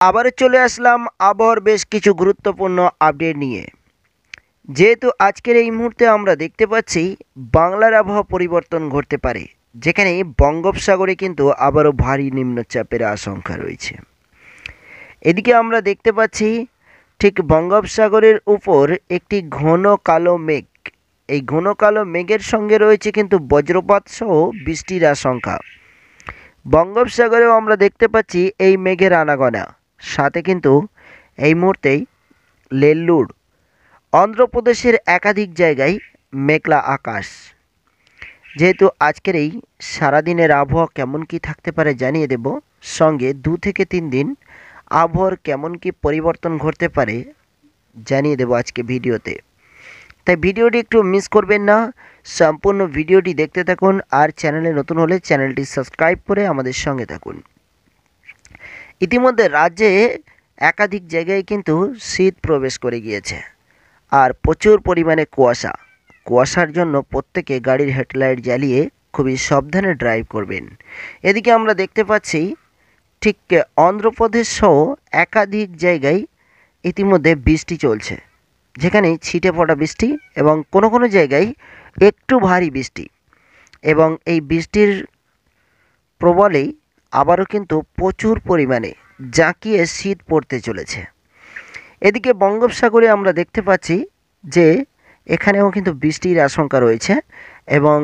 আবারও চলে আসলাম আবহাওয়ার বেশ কিছু গুরুত্বপূর্ণ আপডেট নিয়ে। যেহেতু আজকের এই মুহূর্তে আমরা দেখতে পাচ্ছি বাংলার আবহাওয়া পরিবর্তন ঘটতে পারে, যেখানে বঙ্গোপসাগরে কিন্তু আবারও ভারী নিম্নচাপের আশঙ্কা রয়েছে। এদিকে আমরা দেখতে পাচ্ছি ঠিক বঙ্গোপসাগরের উপর একটি ঘন কালো মেঘ। এই ঘন কালো মেঘের সঙ্গে রয়েছে কিন্তু বজ্রপাত সহ বৃষ্টির আশঙ্কা। বঙ্গোপসাগরেও আমরা দেখতে পাচ্ছি এই মেঘের আনাগোনা। সাথে কিন্তু এই মুহূর্তেই নেল্লুর, অন্ধ্রপ্রদেশের একাধিক জায়গায় মেঘলা আকাশ। যেহেতু আজকের এই সারাদিনের আবহাওয়া কেমন কি থাকতে পারে জানিয়ে দেব, সঙ্গে 2 থেকে 3 দিন আবহাওয়ার কেমন কি পরিবর্তন ঘটতে পারে জানিয়ে দেব আজকে ভিডিওতে। তাই ভিডিওটি একটু মিস করবেন না, সম্পূর্ণ ভিডিওটি দেখতে থাকুন। আর চ্যানেলে নতুন হলে চ্যানেলটি সাবস্ক্রাইব করে আমাদের সঙ্গে থাকুন। ইতিমধ্যে রাজ্যে একাধিক জায়গায় কিন্তু শীত প্রবেশ করে গিয়েছে আর প্রচুর পরিমাণে কুয়াশার জন্য প্রত্যেকে গাড়ির হেডলাইট জ্বালিয়ে খুবই সাবধানে ড্রাইভ করবেন। এদিকে আমরা দেখতে পাচ্ছি ঠিক অন্ধ্রপ্রদেশ সহ একাধিক জায়গায় ইতিমধ্যে বৃষ্টি চলছে, যেখানে ছিটে পড়া বৃষ্টি এবং কোনো কোনো জায়গায় একটু ভারী বৃষ্টি। এবং এই বৃষ্টির প্রবলেই আবারও কিন্তু প্রচুর পরিমাণে জাঁকিয়ে শীত পড়তে চলেছে। এদিকে বঙ্গোপসাগরে আমরা দেখতে পাচ্ছি যে এখানেও কিন্তু বৃষ্টির আশঙ্কা রয়েছে এবং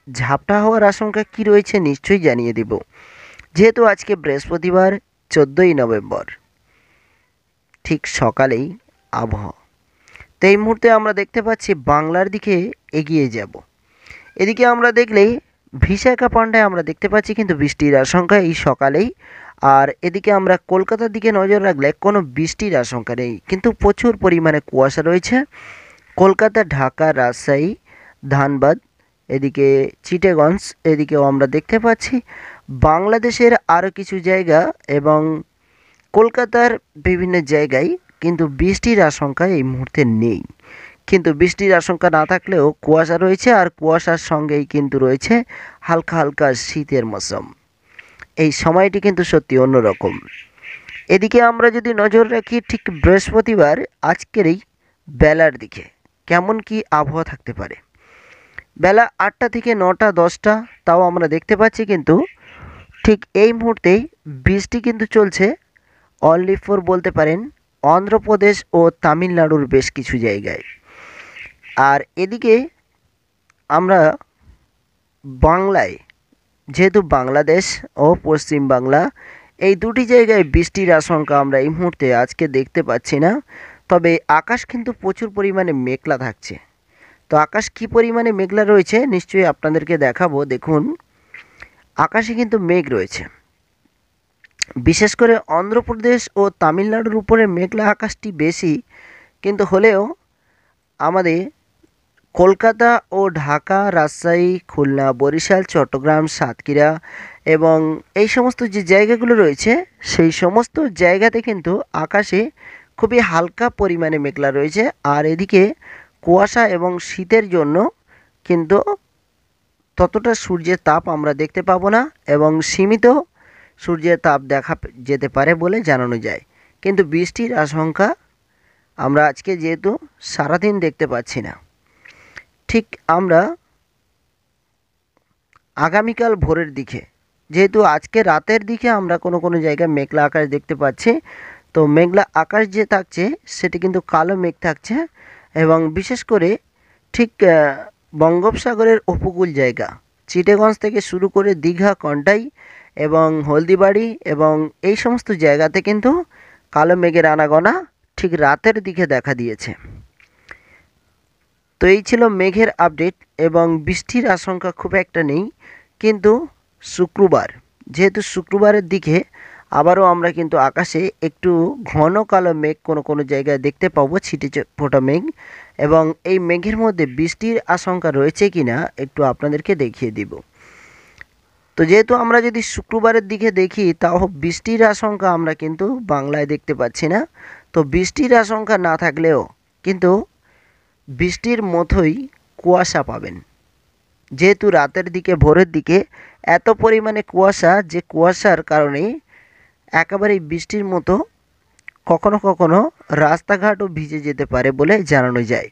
ঝাপটা হওয়ার আশঙ্কা কি রয়েছে নিশ্চয়ই জানিয়ে দিব। যেহেতু আজকে বৃহস্পতিবার 14ই নভেম্বর, ঠিক সকালেই আবহাওয়া। তো এই মুহূর্তে আমরা দেখতে পাচ্ছি বাংলার দিকে এগিয়ে যাব। এদিকে আমরা দেখলেই বিশাখাপট্টনামে আমরা দেখতে পাচ্ছি কিন্তু বৃষ্টির আশঙ্কা এই সকালেই। আর এদিকে আমরা কলকাতার দিকে নজর রাখলে কোনো বৃষ্টির আশঙ্কা নেই, কিন্তু প্রচুর পরিমাণে কুয়াশা রয়েছে কলকাতা, ঢাকা, রাজশাহী, ধানবাদ, এদিকে চিটাগঞ্জ, এদিকেও আমরা দেখতে পাচ্ছি বাংলাদেশের আরও কিছু জায়গা এবং কলকাতার বিভিন্ন জায়গায় কিন্তু বৃষ্টির আশঙ্কা এই মুহূর্তে নেই। কিন্তু বৃষ্টির আশঙ্কা না থাকলেও কুয়াশা রয়েছে, আর কুয়াশার সঙ্গেই কিন্তু রয়েছে হালকা হালকা শীতের মৌসুম। এই সময়টি কিন্তু সত্যি অন্যরকম। এদিকে আমরা যদি নজর রাখি ঠিক বৃহস্পতিবার আজকের এই বেলার দিকে কেমন কি আবহাওয়া থাকতে পারে। বেলা 8টা থেকে 9টা 10টা তাও আমরা দেখতে পাচ্ছি কিন্তু ঠিক এই মুহূর্তেই বৃষ্টি কিন্তু চলছে অনলি ফর বলতে পারেন অন্ধ্রপ্রদেশ ও তামিলনাড়ুর বেশ কিছু জায়গায়। আর এদিকে আমরা বাংলায়, যেহেতু বাংলাদেশ ও পশ্চিম বাংলা এই দুটি জায়গায় বৃষ্টির আশঙ্কা আমরা এই মুহূর্তে আজকে দেখতে পাচ্ছি না, তবে আকাশ কিন্তু প্রচুর পরিমাণে মেঘলা থাকছে। তো আকাশ কী পরিমাণে মেঘলা রয়েছে নিশ্চয়ই আপনাদেরকে দেখাবো। দেখুন, আকাশে কিন্তু মেঘ রয়েছে, বিশেষ করে অন্ধ্রপ্রদেশ ও তামিলনাড়ুর উপরে মেঘলা আকাশটি বেশি, কিন্তু হলেও আমাদের কলকাতা ও ঢাকা, রাজশাহী, খুলনা, বরিশাল, চট্টগ্রাম, সাতক্ষীরা এবং এই সমস্ত যে জায়গাগুলো রয়েছে সেই সমস্ত জায়গাতে কিন্তু আকাশে খুবই হালকা পরিমাণে মেঘলা রয়েছে। আর এদিকে কুয়াশা এবং শীতের জন্য কিন্তু ততটা সূর্যের তাপ আমরা দেখতে পাবো না এবং সীমিত সূর্যের তাপ দেখা যেতে পারে বলে জানানো যায়। কিন্তু বৃষ্টির আশঙ্কা আমরা আজকে যেহেতু সারাদিন দেখতে পাচ্ছি না, ঠিক আমরা আগামীকাল ভোরের দিকে, যেহেতু আজকে রাতের দিকে আমরা কোনো কোনো জায়গায় মেঘলা আকাশ দেখতে পাচ্ছি, তো মেঘলা আকাশ যে থাকছে সেটি কিন্তু কালো মেঘ থাকছে এবং বিশেষ করে ঠিক বঙ্গোপসাগরের উপকূল জায়গা চিটাগঞ্জ থেকে শুরু করে দীঘা, কন্টাই এবং হলদিবাড়ি এবং এই সমস্ত জায়গাতে কিন্তু কালো মেঘের আনাগোনা ঠিক রাতের দিকে দেখা দিয়েছে। তো এই ছিল মেঘের আপডেট এবং বৃষ্টির আশঙ্কা খুব একটা নেই। কিন্তু শুক্রবার, যেহেতু শুক্রবারের দিকে আবারও আমরা কিন্তু আকাশে একটু ঘন কালো মেঘ কোনো কোনো জায়গায় দেখতে পাবো, ছিটে ফোটা মেঘ, এবং এই মেঘের মধ্যে বৃষ্টির আশঙ্কা রয়েছে কি না একটু আপনাদেরকে দেখিয়ে দিব। তো যেহেতু আমরা যদি শুক্রবারের দিকে দেখি তাও বৃষ্টির আশঙ্কা আমরা কিন্তু বাংলায় দেখতে পাচ্ছি না। তো বৃষ্টির আশঙ্কা না থাকলেও কিন্তু বৃষ্টির মতোই কুয়াশা পাবেন, যেহেতু রাতের দিকে ভোরের দিকে এত পরিমাণে কুয়াশা যে কুয়াশার কারণে একেবারেই বৃষ্টির মতো কখনো কখনো রাস্তাঘাটও ভিজে যেতে পারে বলে জানানো যায়।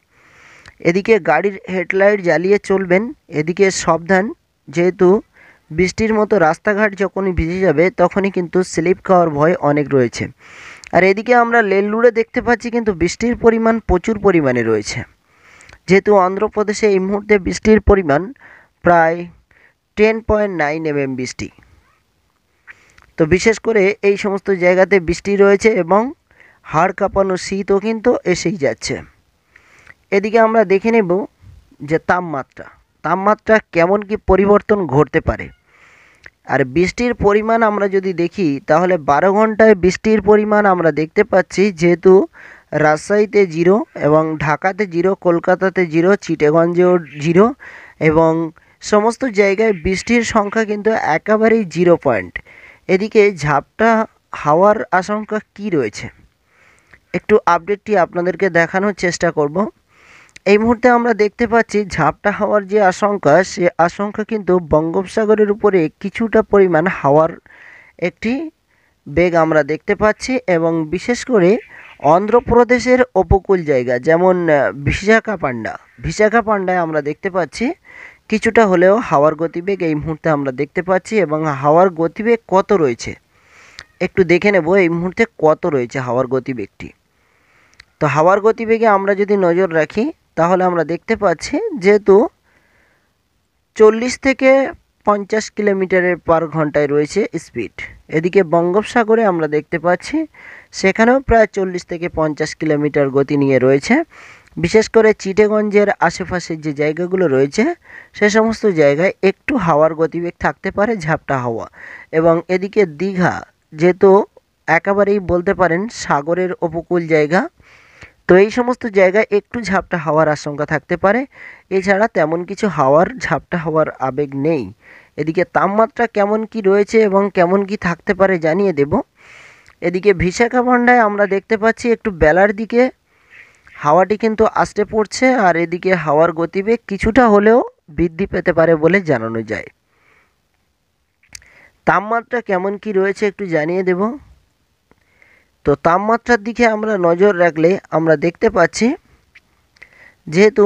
এদিকে গাড়ির হেডলাইট জ্বালিয়ে চলবেন, এদিকে সাবধান, যেহেতু বৃষ্টির মতো রাস্তাঘাট যখনই ভিজে যাবে তখনই কিন্তু স্লিপ খাওয়ার ভয় অনেক রয়েছে। আর এদিকে আমরা লেল্লুরে দেখতে পাচ্ছি কিন্তু বৃষ্টির পরিমাণ প্রচুর পরিমাণে রয়েছে, যেহেতু অন্ধ্রপ্রদেশে এই মুহূর্তে বৃষ্টির পরিমাণ প্রায় 10.9 mm বৃষ্টি। তো বিশেষ করে এই সমস্ত জায়গাতে বৃষ্টি রয়েছে এবং হাড় কাঁপানো শীতও কিন্তু এসেই যাচ্ছে। এদিকে আমরা দেখে নেব যে তাপমাত্রা কেমন কি পরিবর্তন ঘটতে পারে। আর বৃষ্টির পরিমাণ আমরা যদি দেখি তাহলে 12 ঘন্টায় বৃষ্টির পরিমাণ আমরা দেখতে পাচ্ছি, যেহেতু রাজশাহীতে 0 এবং ঢাকাতে 0, কলকাতাতে 0, চিটাগঞ্জেও 0 এবং সমস্ত জায়গায় বৃষ্টির সংখ্যা কিন্তু একেবারেই 0 পয়েন্ট। এদিকে ঝাপটা হাওয়ার আশঙ্কা কি রয়েছে একটু আপডেটটি আপনাদেরকে দেখানোর চেষ্টা করব। এই মুহূর্তে আমরা দেখতে পাচ্ছি ঝাপটা হাওয়ার যে আশঙ্কা, সে আশঙ্কা কিন্তু বঙ্গোপসাগরের উপরে কিছুটা পরিমাণ হাওয়ার একটি বেগ আমরা দেখতে পাচ্ছি এবং বিশেষ করে অন্ধ্রপ্রদেশের উপকূল জায়গা যেমন বিশাখাপান্ডায় আমরা দেখতে পাচ্ছি কিছুটা হলেও হাওয়ার গতিবেগ এই মুহূর্তে আমরা দেখতে পাচ্ছি। এবং হাওয়ার গতিবেগ কত রয়েছে একটু দেখে নেব এই মুহূর্তে কত রয়েছে হাওয়ার গতিবেগটি। তো হাওয়ার গতিবেগে আমরা যদি নজর রাখি তাহলে আমরা দেখতে পাচ্ছি যেহেতু 40 থেকে 50 কিলোমিটারের পার ঘন্টায় রয়েছে স্পিড। এদিকে বঙ্গোপসাগরে আমরা দেখতে পাচ্ছি সেখানেও প্রায় 40 থেকে 50 কিলোমিটার গতি নিয়ে রয়েছে। বিশেষ করে চিটাগঞ্জের আশেপাশের যে জায়গাগুলো রয়েছে সে সমস্ত জায়গায় একটু হাওয়ার গতিবেগ থাকতে পারে, ঝাপটা হাওয়া। এবং এদিকে দীঘা যেহেতু একেবারেই বলতে পারেন সাগরের উপকূল জায়গা, তো এই সমস্ত জায়গায় একটু ঝাপটা হাওয়ার আশঙ্কা থাকতে পারে। এছাড়া তেমন কিছু ঝাপটা হাওয়ার আবেগ নেই। এদিকে তাপমাত্রা কেমন কি রয়েছে এবং কেমন কি থাকতে পারে জানিয়ে দেব। এদিকে বিশাখাপান্ডায় আমরা দেখতে পাচ্ছি একটু বেলার দিকে হাওয়াটি কিন্তু আসতে পড়ছে, আর এদিকে হাওয়ার গতিবেগ কিছুটা হলেও বৃদ্ধি পেতে পারে বলে জানানো যায়। তাপমাত্রা কেমন কি রয়েছে একটু জানিয়ে দেব। তো তাপমাত্রার দিকে আমরা নজর রাখলে আমরা দেখতে পাচ্ছি যেহেতু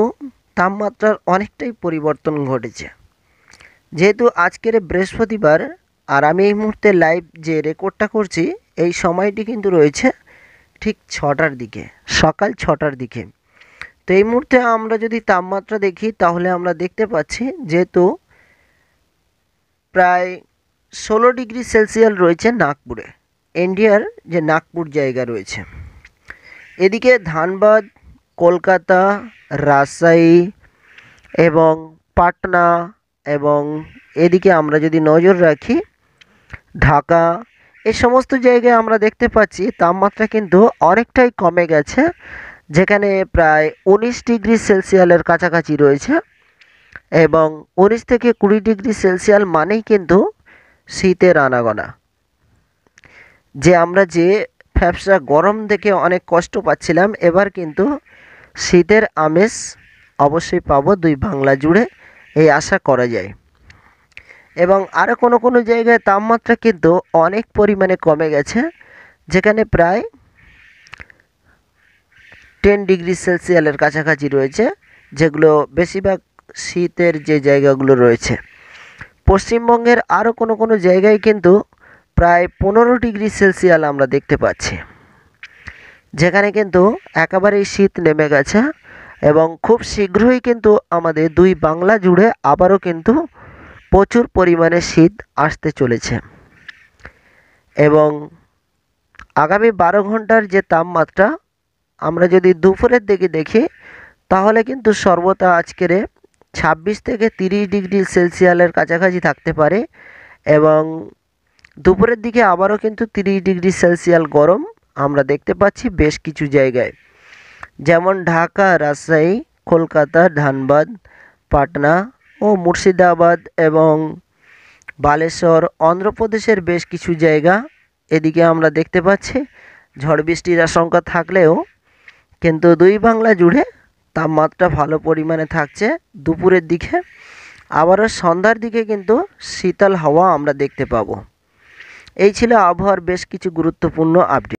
তাপমাত্রার অনেকটাই পরিবর্তন ঘটেছে, যেহেতু আজকের বৃহস্পতিবার আর আমি এই মুহূর্তে লাইভ যে রেকর্ডটা করছি এই সময়টি কিন্তু রয়েছে ঠিক 6টার দিকে, সকাল 6টার দিকে। তো এই মুহূর্তে আমরা যদি তাপমাত্রা দেখি তাহলে আমরা দেখতে পাচ্ছি যেহেতু প্রায় 16 ডিগ্রি সেলসিয়াস রয়েছে নাগপুরে, ইন্ডিয়ার যে নাগপুর জায়গা রয়েছে। এদিকে ধানবাদ, কলকাতা, রাজশাহী এবং পাটনা এবং এদিকে আমরা যদি নজর রাখি ঢাকা, এই সমস্ত জায়গায় আমরা দেখতে পাচ্ছি তাপমাত্রা কিন্তু অনেকটাই কমে গেছে, যেখানে প্রায় 19 ডিগ্রি সেলসিয়াসের কাছাকাছি রয়েছে। এবং 19 থেকে 20 ডিগ্রি সেলসিয়াস মানেই কিন্তু শীতের আনাগোনা। যে আমরা যে ফ্যাপসা গরম দেখে অনেক কষ্ট পাচ্ছিলাম, এবার কিন্তু শীতের আমেজ অবশ্যই পাবো দুই বাংলা জুড়ে, এই আশা করা যায়। এবং আরও কোনো জায়গায় তাপমাত্রা কিন্তু অনেক পরিমাণে কমে গেছে, যেখানে প্রায় 10 ডিগ্রি সেলসিয়াসের কাছাকাছি রয়েছে, যেগুলো বেশিরভাগ শীতের যে জায়গাগুলো রয়েছে। পশ্চিমবঙ্গের আরও কোনো জায়গায় কিন্তু প্রায় 15 ডিগ্রি সেলসিয়াস আমরা দেখতে পাচ্ছি, যেখানে কিন্তু একেবারেই শীত নেমে গেছে। এবং খুব শীঘ্রই কিন্তু আমাদের দুই বাংলা জুড়ে আবারও কিন্তু প্রচুর পরিমাণে শীত আসতে চলেছে। এবং আগামী 12 ঘন্টার যে তাপমাত্রা আমরা যদি দুপুরের দিকে দেখি তাহলে কিন্তু সর্বদা আজকের 26 থেকে 30 ডিগ্রি সেলসিয়াসের কাছাকাছি থাকতে পারে। এবং দুপুরের দিকে আবারও কিন্তু 30 ডিগ্রি সেলসিয়াস গরম আমরা দেখতে পাচ্ছি বেশ কিছু জায়গায়, যেমন ঢাকা, রাজশাহী, কলকাতা, ধানবাদ, পাটনা ও মুর্শিদাবাদ এবং বালেশ্বর, অন্ধ্রপ্রদেশের বেশ কিছু জায়গা। এদিকে আমরা দেখতে পাচ্ছি ঝড় বৃষ্টির আশঙ্কা থাকলেও কিন্তু দুই বাংলা জুড়ে তাপমাত্রা ভালো পরিমাণে থাকছে। দুপুরের দিকে আবারও সন্ধ্যার দিকে কিন্তু শীতল হাওয়া আমরা দেখতে পাবো। এই ছিল আবহাওয়ার বেশ কিছু গুরুত্বপূর্ণ আপডেট।